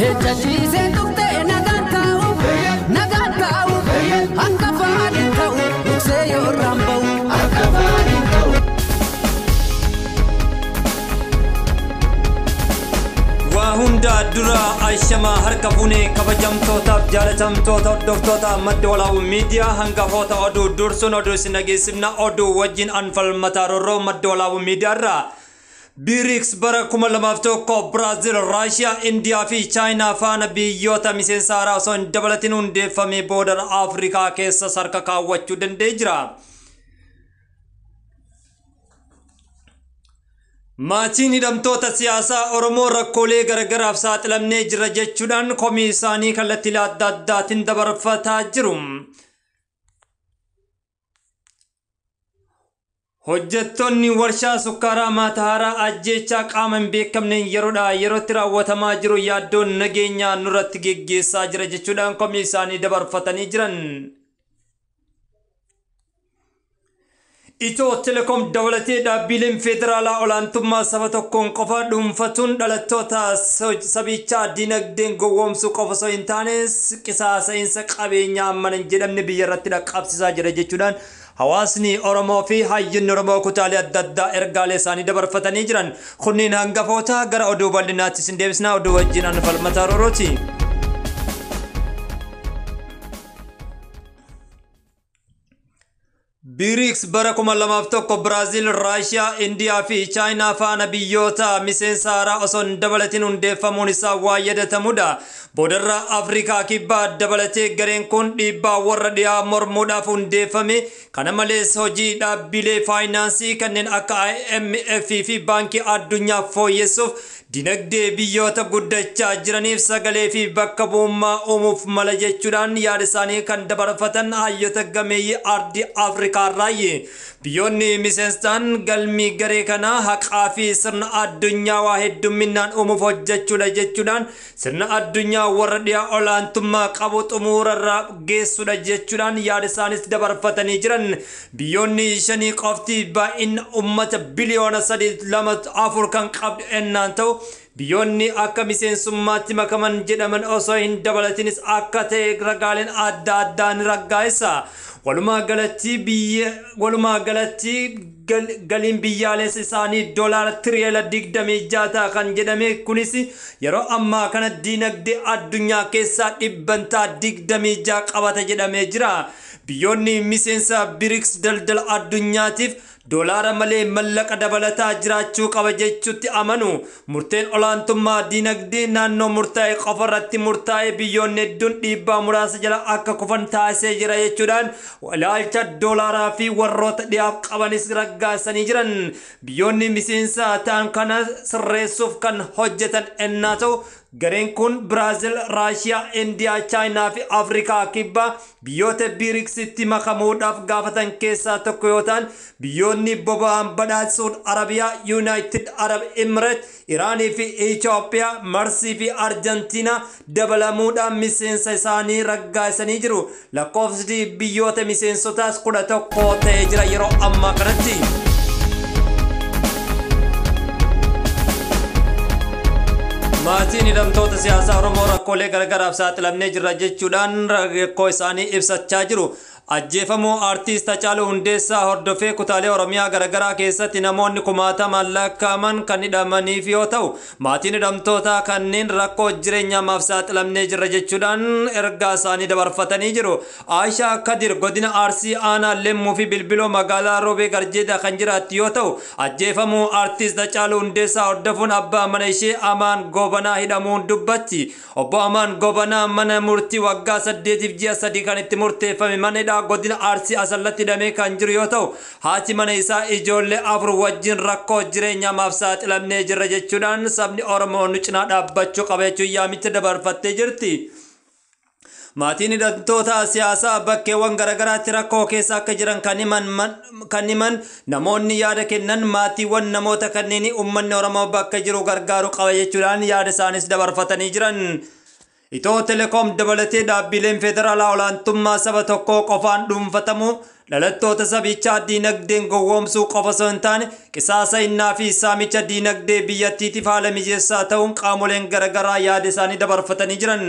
Ejjachiisee tuqxee nagaan taa'u akka faaniin ta'u duksee yoo irraan ba'u akka faaniin ta'u. Waa hunda dura Aishama harka fuunee kabajamtootaaf jaalatamtoota hordoftoota madda walaabuu miidiyaa hangafoota oduu dursuun oduu isin dhageessifna oduu wajjin anfalmataa roorroo madda walaabuu miidiyaa irraa. BRICS bara 2001 Brazil, Russia, India fi China faana biyyoota miseensa haaraa osoo hin dabalatin hundeeffamee booda Afrikaa keessa sarka kaawwachuu danda'ee jira. Maatiin hidhamtoota siyaasaa Oromoo rakkoolee garagaraaf saaxilamnee jira jechuudhaan komii isaanii kallattii adda addaatiin dabarfataa jiru. Hojjettoonni warshaa sukkaaraa Matahaaraa ajjeechaa qaama hin beekamneen yerootti raawwatamaa jiru yaaddoon nageenyaa nurratti geggeessaa jira jechuudhaan komii isaanii dabarfatanii jiran. Itoo Telekom dabalatee dhaabbileen federaalaa olaantummaa saba tokkoon qofa dhuunfatuun dhalattoota sabichaa dinagdeen gowwoomsuu qofa osoo hin taane qisaasa'iinsa qabeenyaa amma hin jedhamne biyya irratti dhaqqabsiisaa jira jechuudhaan hawaasni Oromoo fi hayyoonni Oromoo kutaalee adda addaa ergaalee isaanii dabarfatanii jiran. Kunniin hangafoota gara oduu bal'inaatti isin deebisnaa oduu wajjin anfalmataa roorooti. BRICS bara 2001 Brazil, Russia, India fi China faana biyyoota miseensa haaraa osoo hin dabalatin hundeeffamuun isaa waa yaadatamudha. Boodarra Afrikaa kibbaa dabalatee gareen kun dhiibbaa warra dhiyaa mormuudhaaf hundeeffame. Kana malees hojii dhaabbilee faayinaansii kanneen akka IMF fi baankii addunyaa fooyyessuuf dinagdee biyyoota guddachaa jiraniif sagalee fi bakka bu'ummaa uumuuf mala jechuudhaan yaada isaanii kan dabarfatan hayyoota gameeyyii ardii Afrikaa irraayi. Biyyoonni miseenstaan galmii garee kanaa haqaa fi sirna addunyaa waa heddumminaan uumuuf hojjechuudha jechuudhaan sirna addunyaa warra dhiyaa olaantummaa qabu xumurarra geessuudha jechuudhaan yaada isaanis dabarfatanii jiran. Biyyoonni shanii qofti baay'ina uummata biliyoona 3.4 kan qabdu ennaan ta'u biyyoonni akka miseensummaatti makaman jedhaman osoo hin dabalatinis akka ta'e ragaaleen adda addaa ni raggaa'isa. Walumaa galatti galiin biyyaalessa isaanii doolaara tiriliyoona 26 kan jedhame kunis yeroo ammaa kana dinagdee addunyaa keessaa dhibbantaa 26 qabata jedhamee jira. Biyyoonni miseensa BRICS daldala addunyaatiif doolaara malee mallaqa dabalataa jiraachuu qaba jechuutti amanu. Murteen olaantummaa dinagdee naannoo murtaa'e qofa irratti murtaa'e biyyoonni hedduun dhiibbaa muraasa jala akka kufan taasisee jira jechuudhaan ilaalcha doolaaraa fi warroota dhiyaaf qabanis raggaasanii jiran. Biyyoonni miseensa ta'an kana sirreessuuf kan hojjetan ennaa ta'u gareen kun Brazil, Russia, India, China fi Afrikaa kibbaa biyyoota BRICSitti makamuudhaaf gaafatan keessaa tokko yoo ta'an biyyoonni boba'aan badhaadhe Saudi Arabiyaa, United Arab Emirates, Iraanii fi Itoophiyaa, Marsii fi Arjantiinaa dabalamuudhaan miseensa isaanii raggaasanii jiru. Lakkoofsi biyyoota miseensotaas 11 ta'ee jira yeroo ammaa kanatti. Maatiin hidhamtoota siyaasaa Oromoo rakkoolee garagaraaf saaxilamnee jira jechuudhaan rakkoo isaanii ibsachaa jiru. Ajjeefamuu artiist Hacaaluu Hundeessaa hordofee kutaalee Oromiyaa garagaraa keessatti namoonni kumaatamaan lakkaa'aman kan hidhamaniif yoo ta'u maatiin hidhamtoota kanneen rakkoo jireenyaaf saaxilamnee jira jechuudhaan ergaa isaanii dabarfatanii jiru. Aishaa Kadir godina Arsii aanaa Lemmuu fi Bilbiloo magaalaa Roobee Garjeedaa kan jiraattu yoo ta'u ajjeefamuu artiist Hacaaluu Hundeessaa hordofuun abbaa mana ishee Amaan Gobanaa hidhamuun dubbatti. Obbo Amaan Gobanaa mana murtii waggaa 8 kan itti murteeffame mana godina Arsii asallatti hidhamee kan jiru yoo ta'u haati mana isaa ijoollee 4 wajjin rakkoo jireenyaaf saaxilamnee jira jechuudhaan sabni Oromoo nu cinaa dhaabbachuu qaba jechuun yaamicha dabarfattee jirti. Maatiin hidhamtoota siyaasaa bakkeewwan garagaraatti rakkoo keessa akka jiran kan himan namoonni yaada kennan maatiiwwan namoota kanneenii uummanni Oromoo bakka jiru gargaaruu qaba jechuudhaan yaada isaanis dabarfatanii jiran. Itoo Telekom dabalatee dhaabbileen federaalaa olaantummaa saba tokkoo qofaan dhuunfatamu dhalattoota sabichaa diinagdeen gowwoomsuu qofa osoo hin taane qisaasa innaa fi saamicha diinagdee biyyattiitiif haala mijeessaa ta'uun qaamoleen garaagaraa yaada isaanii dabarfatanii jiran.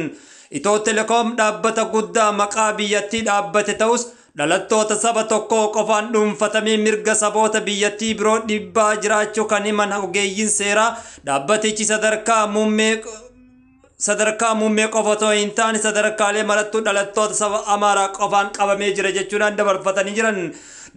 Itoo telekoom dhaabbata guddaa maqaa biyyattii dhaabbate ta'us dhalattoota saba tokkoo qofaan dhuunfatamee mirga saboota biyyattii biroo dhiibbaa jiraachuu kan himan ogeeyyiin seeraa dhaabbatichi sadarkaa muummee qofa otoo hin taane sadarkaalee marattuu dhalattoota saba Amaaraa qofaan qabamee jira jechuudhaan dabarfatanii jiran.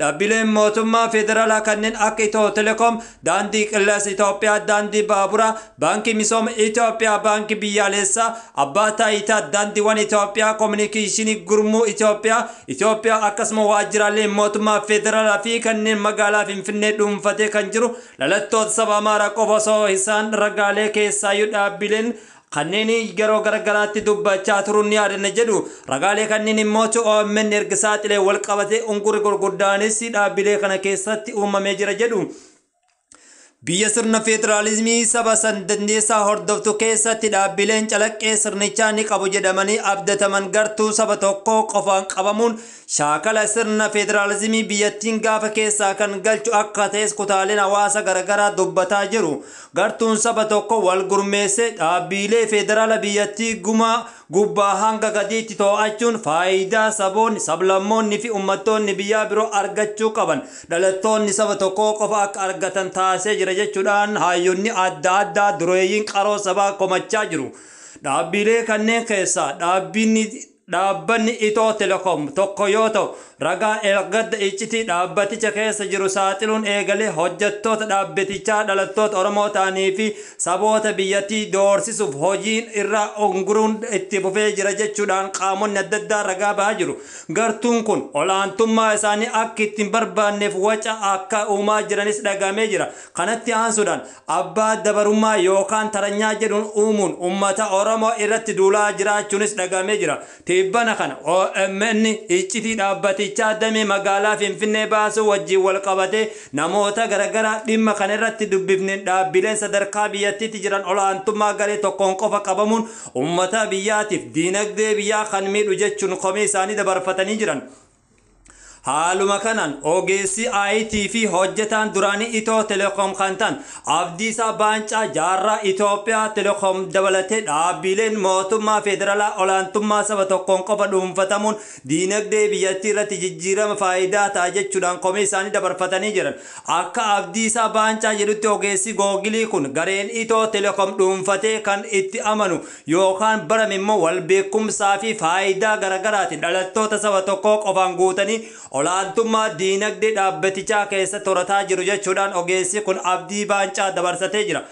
Dhaabbileen mootummaa federaalaa kanneen akka Itoo Telekoom, daandii qilleensa Itoophiyaa, daandii baaburaa, baankii misooma Itoophiyaa, baankii biyyaalessaa, abbaa taayitaa daandiiwwan Itoophiyaa, koominikeeshinii gurmuu Itoophiyaa akkasuma waajjiraalee mootummaa federaalaa fi kanneen magaalaa Finfinnee dhuunfatee kan jiru dhalattoota saba Amaaraa qofa osoo isaan ragaalee keessaayyuu dhaabbileen kanneen yeroo garagaraatti dubbachaa turuun ni yaadanna jedhu. Ragaalee kanneen immoo OMN erga saaxilee wal qabate unguri gurguddaanis dhaabbilee kana keessatti uumamee jira jedhu. Biyya sirna federaalizimii saba san dandeessaa hordoftu keessatti dhaabbileen calaqqee sirnichaa ni qabu jedhamanii abdataman gartuu saba tokko qofaan qabamuun shaakala sirna federaalizimii biyyattiin gaafa keessaa kan galchu akka ta'es kutaaleen hawaasa garagaraa dubbataa jiru. Gartuun saba tokko wal gurmeesse dhaabbilee federaala biyyattii gubbaa hanga gadiitti to'achuun faayidaa saboonni, sablammoonni fi uummattoonni biyyaa biroo argachuu qaban dhalattoonni saba tokko qofa akka argatan taasisee jira jechuudhaan hayyoonni adda addaa dureeyyiin qaroo sabaa komachaa jiru. Dhaabbilee kanneen keessaa dhaabbanni Itoo Telekoom tokko yoo ta'u ragaa ergadda iccitii dhaabbaticha keessa jiru saaxiluun eegalee hojjettoota dhaabbatichaa dhalattoota Oromoo ta'anii fi saboota biyyattii doorsisuuf hojiin irraa unguruun itti fufee jira jechuudhaan qaamonni adda addaa ragaa bahaa jiru. Gartuun kun olaantummaa isaanii akka ittiin barbaanneef waca akka uumaa jiranis dhagamee jira. Kanatti aansuudhaan abbaa dabarummaa yookaan taranyaa jedhuun uumuun uummata Oromoo irratti duulaa jiraachuunis dhagamee jira. Tibbana kana OMN iccitii dhaabbatichaa damee magaalaa Finfinnee baasuu wajjin wal qabatee namoota garagaraa dhimma kana irratti dubbifneen dhaabbileen sadarkaa biyyattiitti jiran olaantummaa garee tokkoon qofa qabamuun uummata biyyaatiif diinagdee biyyaa kan miidhu jechuun komii isaanii dabarfatanii jiran. Haaluma kanaan ogeessi IT fi hojjetaan duraanii Itoo Telekoom kan ta'an Abdiisaa Baancaa jaarraa Itoophiyaa Telekoom dabalatee dhaabbileen mootummaa federaalaa olaantummaa saba tokkoon qofa dhuunfatamuun diinagdee biyyattii irratti jijjiirama faayidaa ta'a jechuudhaan komii isaanii dabarfatanii jiran. Akka Abdiisaa Baancaa jedhutti ogeessi googilii kun gareen Itoo Telekoom dhuunfatee kan itti amanu yookaan barame immoo wal beekumsaa fi faayidaa garagaraatiin dhalattoota saba tokkoo qofaan guutanii olaantummaa diinagdee dhaabbatichaa keessa torataa jiru jechuudhaan ogeessi kun Abdii Baancaa dabarsatee jira.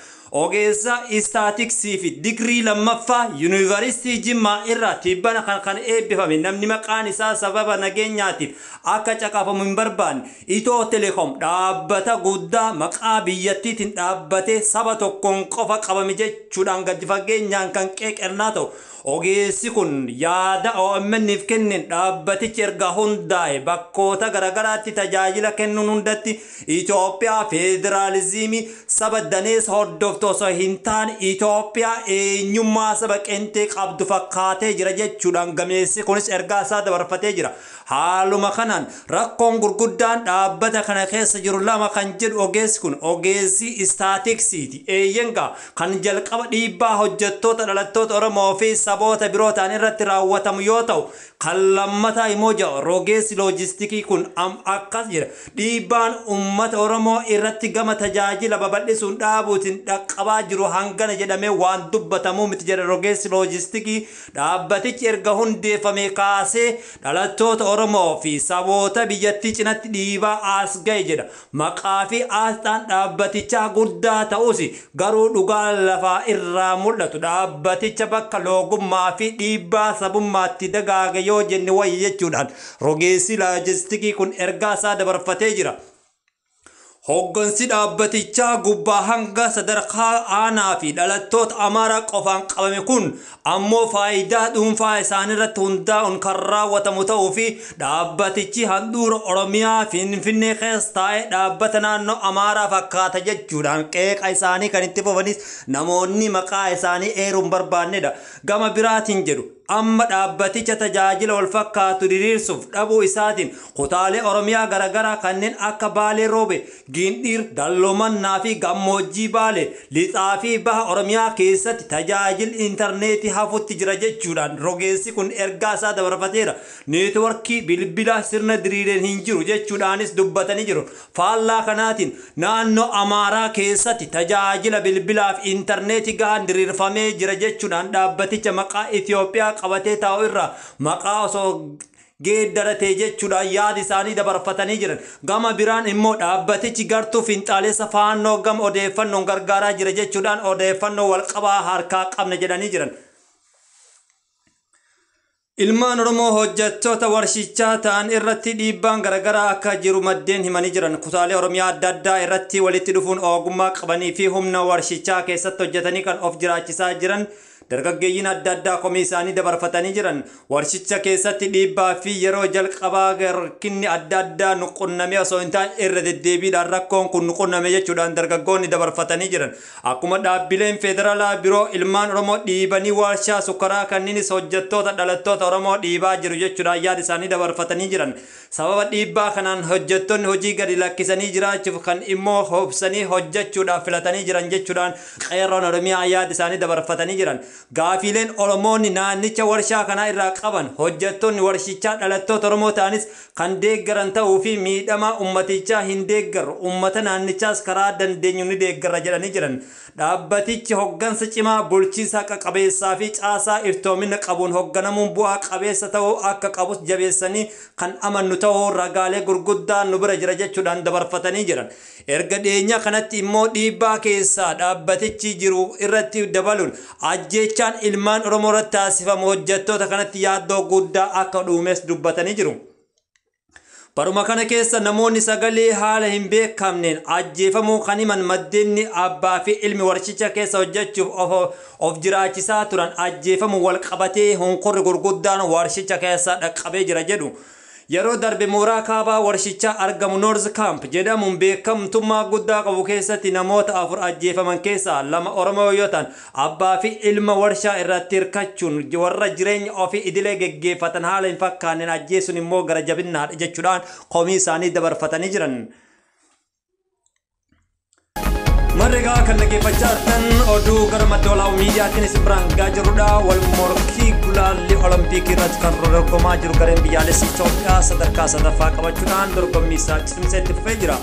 Ogeessa istaatiksii fi digrii lammaffaa yuunivarsiitii Jimmaa irraa tibbana kan eebbifame namni maqaan isaa sababa nageenyaatiif akka caqafamu hin barbaanne Itoo Telekoom dhaabbata guddaa maqaa biyyattiitiin dhaabbatee saba tokkoon qofa qabame jechuudhaan gadi fageenyaan kan qeeqernaa ta'u. Ogeessi kun yaada OMN'if kenneen dhaabbatichi erga hundaa'e bakkoota garagaraatti tajaajila kennuun hundatti Itoophiyaa federaalizimii saba danees hordoftu osoo hin taane Itoophiyaa eenyummaa saba qentee qabdu fakkaatee jira jechuudhaan gameessi kunis ergaa isaa dabarfatee jira. Haaluma kanaan rakkoon gurguddaan dhaabbata kana keessa jiru lama kan jedhu ogeessi kun ogeessi istaatiksiiti. Eeyyengaa kan jalqaba dhiibbaa hojjettoota dhalattoota Oromoo fi saboota biroo ta'an irratti raawwatamu yoo ta'u kan lammataa immoo rogeessi loojistikii kun akkas jira. Dhiibbaan uummata Oromoo irratti gama tajaajila babal'isuun dhaabuutiin dhaqqabaa jiru hangana jedhamee waan dubbatamuu miti jedha rogeessi loojistikii. Dhaabbatichi erga hundeeffame kaasee dhalattoota Oromoo fi saboota biyyattii cinatti dhiibaa as ga'e jedha. Maqaa fi asxaan dhaabbatichaa guddaa ta'us garuu dhugaa lafaa irraa mul'atu dhaabbaticha bakka loogummaa fi dhiibbaa sabummaatti dagaage yoo jenne wayya jechuudhaan rogeessi loojistikii kun ergaa isaa dabarfatee jira. Hoggansi dhaabbatichaa gubbaa hanga sadarkaa aanaa fi dhalattoota Amaaraa qofaan qabame kun ammoo faayidaa dhuunfaa isaaniirratti hundaa'uun kan raawwatamu ta'uu fi dhaabbatichi handhuura Oromiyaa Finfinnee keessa taa'ee dhaabbata naannoo Amaaraa fakkaata jechuudhaan qeeqa isaanii kan itti fufanis namoonni maqaa isaanii eeruun barbaannedha. Gama biraatiin jedhu amma dhaabbaticha tajaajila wal fakkaatu diriirsuuf dhabuu isaatiin kutaalee Oromiyaa garagaraa kanneen akka Baalee Roobe, Gindhiir, Dallomannaa fi Gammoojjii Baalee lixaa fi baha Oromiyaa keessatti tajaajilli intarneetii hafutti jira jechuudhaan rogeessi kun ergaa isaa dabarfateera. Neetworkii bilbila sirna diriireen hin jiru jechuudhaanis dubbatanii jiru. Faallaa kanaatiin naannoo Amaaraa keessatti tajaajila bilbilaaf intarneetii gahaan diriirfamee jira jechuudhaan dhaabbaticha maqaa Itoophiyaa qabatee taa'u irraa maqaa osoo geeddaratee jechuudhaan yaada isaanii dabarfatanii jiran. Gama biraan immoo dhaabbatichi gartuu finxaaleessa faannoo gama odeeffannoon gargaaraa jira jechuudhaan odeeffannoo walqabaa harkaa qabna jedhanii jiran. Ilmaan Oromoo hojjettoota warshichaa ta'an irratti dhiibbaan garagaraa akka jiru maddeen himanii jiran. Kutaalee Oromiyaa adda addaa irratti walitti dhufuun ogummaa qabanii fi humna warshichaa keessatti hojjetanii kan of jiraachisaa jiran dargaggeeyyiin adda addaa komii isaanii dabarfatanii jiran. Warshicha keessatti dhiibbaa fi yeroo jalqabaa rakkinni adda addaa nuqunname osoo hin taane irra deddeebiidhaan rakkoon kun nuqunname jechuudhaan dargaggoonni dabarfatanii jiran. Akkuma dhaabbileen federaalaa biroo ilmaan Oromoo dhiibanii warshaa sukkaraa kanniinis hojjettoota dhalattoota Oromoo dhiibaa jiru jechuudhaan yaada isaanii dabarfatanii jiran. Sababa dhiibbaa kanaan hojjettoonni hojii gadi lakkisanii jiraachuuf kan immoo hobsanii hojjechuudhaaf filatanii jiran jechuudhaan qeerroon Oromiyaa yaada isaanii dabarfatanii jiran. Gaafileen Oromoonni naannicha warshaa kanaa irraa qaban hojjettoonni warshichaa dhalattoota Oromoo ta'anis kan deeggaran ta'uu fi miidhamaa ummatichaa hin deeggaru ummata naannichaas karaa dandeenyu ni deeggarra jedhanii jiran. Dhaabbatichi hoggansa cimaa bulchiinsa qabeessaa fi caasaa iftoomina qabuun hogganamuun bu'aa qabeessa ta'uu akka qabus jabeessanii kan amannu ta'uu ragaalee gurguddaan nu bira jira jechuudhaan dabarfatanii jiran. Erga dhiyeenya kanatti immoo dhiibbaa keessaa dhaabbatichi jiru irratti dabaluun ajjeechaan ilmaan Oromoo irratti taasifamu hojjettoota kanatti yaaddoo guddaa akka dhuumes dubbatanii jiru. Baruma kana keessa namoonni sagalee haala hin beekamneen ajjeefamuu kan himan maddeenni abbaa fi ilmi warshicha keessa hojjechuuf of jiraachisaa turan ajjeefamuu wal qabatee honkorri gurguddaan warshicha keessa dhaqqabee jira jedhu. Yeroo darbe mooraa kaabaa warshichaa argamu North Camp jedhamuun beekamtummaa guddaa qabu keessatti namoota 4 ajjeefaman keessaa 2 Oromoo yoo ta'an abbaa fi ilma warshaa irratti hirkachuun warra jireenya ofii idilee geggeeffatan haala hin fakkaanneen ajjeesuun immoo gara jabinnaadha jechuudhaan komii isaanii dabarfatanii jiran. Marregaa kan dhaggeeffachaa jirtan oduu gara maddoolaa miidiyaatiin isin biraan gahaa jirudha. Wal morkii gulaalli Olompikii irratti kan dorgomaa jiru gareen biyyaalessi Itoophiyaa sadarkaa sadaffaa qabachuudhaan dorgommii isaa cimsee itti fufee jira.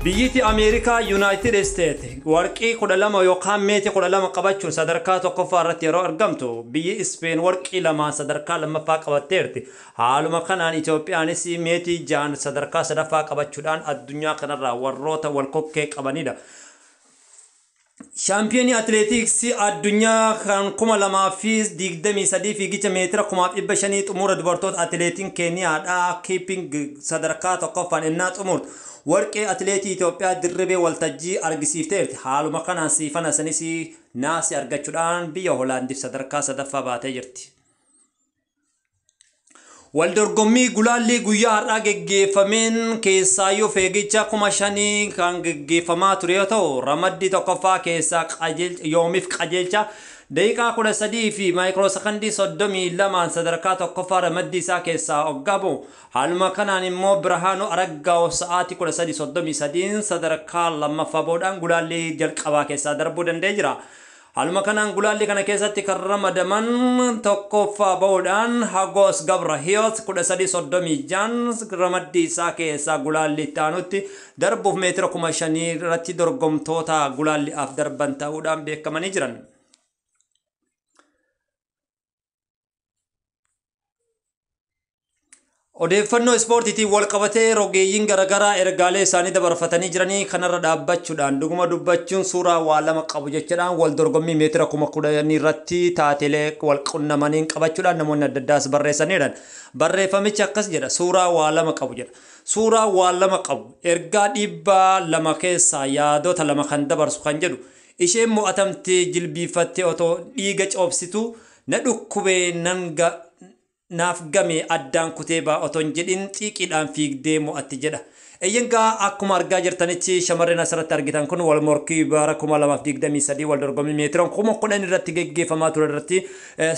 Biyyittii Ameerikaa United States warqii 12 yookaan meetii 12 qabachuun sadarkaa tokkoffaa irratti yeroo argamtu biyyi Spain warqii 2 sadarkaa lammaffaa qabatteerti. Haaluma kanaan Itoophiyaanis meetii 6 sadarkaa sadaffaa qabachuudhaan addunyaa kanarraa warroota wal kokkee qabanidha. Shaampiyoonii atileetiksii addunyaa kan 2023 fiigicha meetira 1500 xumura dubartoota atileetiin Keeniyaadhaa Kiiping sadarkaa tokkoffaan innaa xumurtu warqee atileetii Itoophiyaa dirribee waltajjii argisiifteerti. Haaluma kanaan siifana sanis naasii argachuudhaan biyya Hoolaandiif sadarkaa sadaffaa baatee jirti. Waldorgommii gulaalli guyyaa har'aa geggeeffameen keessaayyuu fiigicha 5,000 kan geggeeffamaa ture yoo ta'u ramaddii tokkoffaa keessaa yoomiif qajeelcha daqiiqaa 13 fi maayikiroosekondii 32 sadarkaa tokkoffaa ramaddii isaa keessaa hoggabu. Haaluma kanaan immoo Birhaanuu Araggaa'oo sa'aatii 13:33 sadarkaa lammaffaa boodaan gulaalli jalqabaa keessaa darbuu danda'ee jira. Haaluma kanaan gulaalli kana keessatti kan ramadaman tokkoffaa bahuudhaan Hagos Gabrahiyoot 13:36 ramaddii isaa keessaa gulaalli itti aanutti darbuuf meetira 5,000 irratti dorgomtoota gulaalli'aaf darban ta'uudhaan beekamanii jiran. Odeeffannoo ispoortiitiin wal qabatee rogeeyyiin garagaraa ergaalee isaanii dabarfatanii jiranii kanarra dhaabbachuudhaan dhuguma dubbachuun suuraa waa lama qabu jechuudhaan wal dorgommii meetira 10,000 irratti taatelee wal qunnamanii qabachuudhaan namoonni adda addaas barreessaniiran. Barreeffamichi akkas jedha suuraa waa lama qabu jedha. Suuraa waa lama qabu ergaa dhiibbaa lama keessaa yaadota lama kan dabarsu kan jedhu isheen mo'atamtee jilbiifattee otoo dhiiga coobsitu na dhukkubee naaf game addaan kutee baa oton jedhin xiiqiidhaan fiigdee mo'atti jedha. Eeyyangaa akkuma argaa jirtanitti shamarreen asirratti argitan kun wal morkii bara 2023 wal dorgommii meetiroon 10,000 irratti geggeeffamaa ture irratti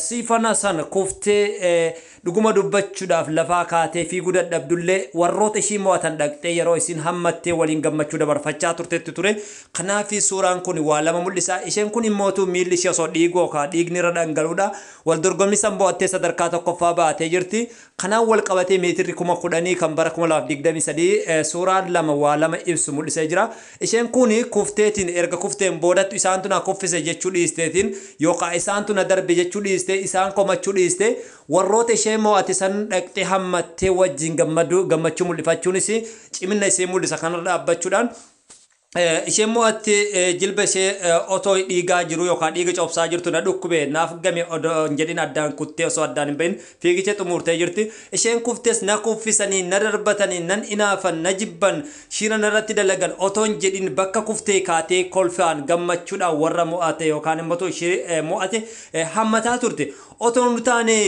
Siifan san kuftee dhuguma dubbachuudhaaf lafaa kaatee fiiguu dadhabdullee warroota ishii mo'atan dhaqxee yeroo isin hammattee waliin gammachuu dabarfachaa turtetti ture. Kanaaf suuraan kun waa lama mul'isa. Isheen kun immoo miilli ishee osoo dhiigoo ka dhiigni irra dhangaluudha. Wal dorgommii san bo'attee sadarkaa tokkoffaa baatee jirti. Kanaan wal qabatee meetirri 10,000 kan bara 2023 suuraan lama waa lama ibsu mul'isee jira. Isheen kun kufteetiin erga kufteen boodattu isaantu na kuffise jechuu dhiisteetiin yookaan isaantu na darbe jechuu dhiistee isaan komachuu dhiistee warroota ishee mo'ate san dhaqxee hammattee wajjin gammachuu mul'ifachuunis cimina ishee mul'isa kanarra dhaabbachuudhaan isheen mo'atte jilba ishee otoo dhiigaa jiru yookaan dhiiga cobsaa jirtu na dhukkube naaf game odoon jedhin addaan kuttee osoo addaan hin bahin fiigicha xumurtee jirti. Isheen kuftes na kuffisanii na darbatanii nan inaafan na jibban shiira narratti dalagan otoon jedhin bakka kuftee kaatee kolfaan gammachuudhaan warra mo'ate yookaan immoo ishee mo'ate hammataa turte. Otoo nu taane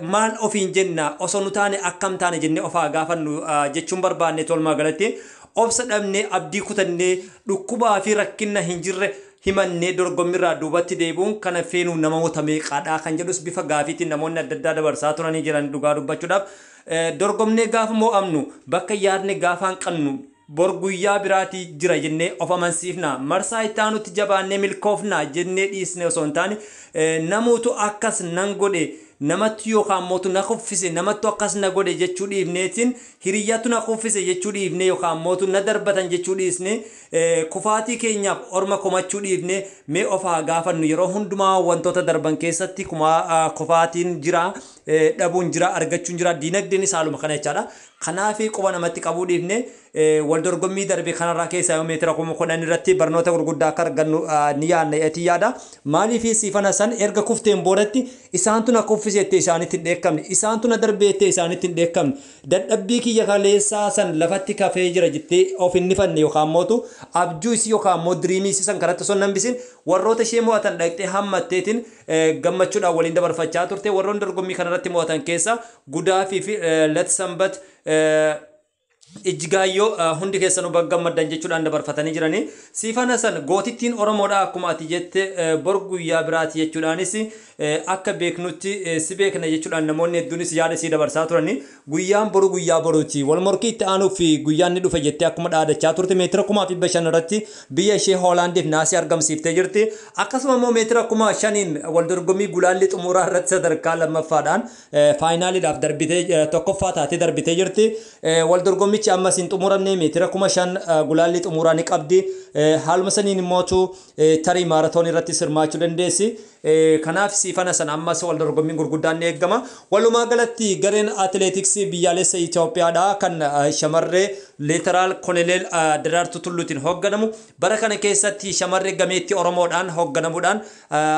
maal ofiin jenna osoo nu taane akkam taane jennee ofaa gaafannu jechuun barbaanne tolmaa galatti. Obsa dhabnee abdii kutannee dhukkubaa fi rakkina hin jirre himannee dorgommiirraa duubatti deebi'uun kana feenuu namoota meeqaadhaa kan jedhus bifa gaafiitiin namoonni adda addaa dabarsaa turanii jiran dhugaa dubbachuudhaaf dorgomnee gaafa mo'amnu bakka yaadne gaafa hanqannu bor guyyaa biraatii jira jennee of amansiifna marsaa ittaanutti jabaannee milkoofna jennee dhiisne osoo hin taane namoota akkas nan godhe namatti yookaan mootu na kuffise namattu akkas na godhe jechuu dhiifneetiin hiriyyatu na kuffise jechuu dhiifne yookaan mootu na darbatan jechuu dhiisne kufaatii keenyaaf orma komachuu dhiifne mee ofaa gaafannu yeroo hundumaa wantoota darban keessatti kufaatiin jira dhabuun jira argachuun jira diinagdeen saaluma kana jechaadha. Kanaaf quba namatti qabuu dhiifne wal dorgommii darbe kanarraa keessaa meetira 10,000 irratti barnoota gurguddaa akka argannu ni yaadna yaada. Maaliif Siifan san erga kufteen boodatti isaantu na kuffisette isaanitti hin dheekkamne isaantu na darbeette isaanitti hin dheekkamne dadhabbii kiyya kaleessaa san lafatti kafee jira jettee of hin nifanne yookaan mootu abjuu isii yookaan immoo diriimii isii san karatti osoo nambisin warroota ishee mo'atan dhaqxee hammatteetiin gammachuudhaan waliin dabarfachaa turte. Warroonni dorgommii kanarratti mo'atan keessa Gudaa fi Latsambat Ijjigaayyoo hundi keessanuu baggammaddan jechuudhaan dabarfatanii jiranii. Siifan san gootittiin Oromoodhaa akkuma ati jette bor guyyaa biraati jechuudhaanis akka beeknutti si beekna jechuudhaan namoonni hedduunis yaada isii dabarsaa turanii. Guyyaan boru guyyaa boruuti wal morkii itti aanuu fi guyyaan ni dhufa jettee akkuma dhaadachaa turte meetira 5,500 irratti biyya ishee Hoolaandiif naasii argamsiiftee jirti. Akkasuma immoo meetira 5,500 wal dorgommii gulaalli xumuraa irratti sadarkaa lammaffaadhaan faayinaaliidhaaf darbitee tokkoffaa taatee darbitee jirti. Wal dorgommii amma sin xumuramne meetira 5,000 gulaalli xumuraa ni qabdi. Haaluma saniin immoo tarii maaraatoonii irratti hirmaachuu dandeessi. Kanaaf Siifan san ammas wal dorgommiin gurguddaan ni eegama. Walumaa galatti gareen atileetiksii biyyaalessa Itoophiyaadhaa kan shamarree Leetaraal Koloneel Daraartuu Tulluutiin hoogganamu bara kana keessatti shamarree gameettii Oromoodhaan hoogganamuudhaan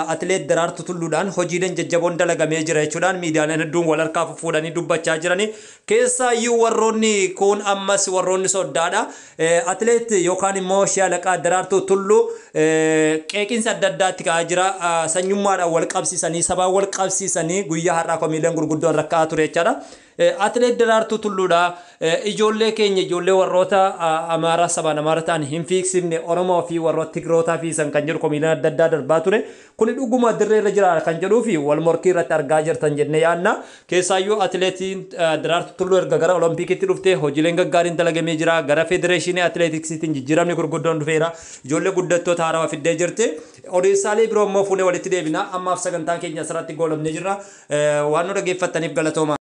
atileet Daraartuu Tulluudhaan hojiileen jajjaboon dalagamee jira jechuudhaan miidiyaaleen hedduun wal harkaa fuudhanii dubbachaa jirani. Keessaayyuu warroonni kun ammas warroonni soddaadha. Atileet yookaan immoo Shaalaqaa Daraartuu Tulluu qeeqinsa adda addaatti ka'aa jira. Sanyummaadhaan wal qabsiisanii sabaa wal qabsiisanii guyyaa har'aa komiileen gurguddoon rakkaa ture jechaadha. Atileet Daraartuu Tulluudha ijoollee keenya ijoollee warroota Amaaraa sabaan Amaaraa ta'an hin fiiksifne Oromoo fi warroota Tigrootaa fi san kan jedhu komiileen adda addaa darbaa ture. Kuni dhuguma dirree irra jira kan jedhuu fi wal morkii irratti argaa jirtan jennee yaadna. Keessaayyuu atileetiin Daraartuu Tulluu erga gara Oloompiikitti dhuftee hojiileen gaggaariin dalagamee jira. Gara Federeeshinii Atileetiksiitiin jijjiiramni gurguddoon dhufeera. Ijoollee guddattoota haarawaa fiddee jirti. Odeessaalee biroo immoo fuunee walitti deebina. Ammaaf sagantaan keenya asirratti goolabnee jirra. Waan nu dhaggeeffattaniif galatooma.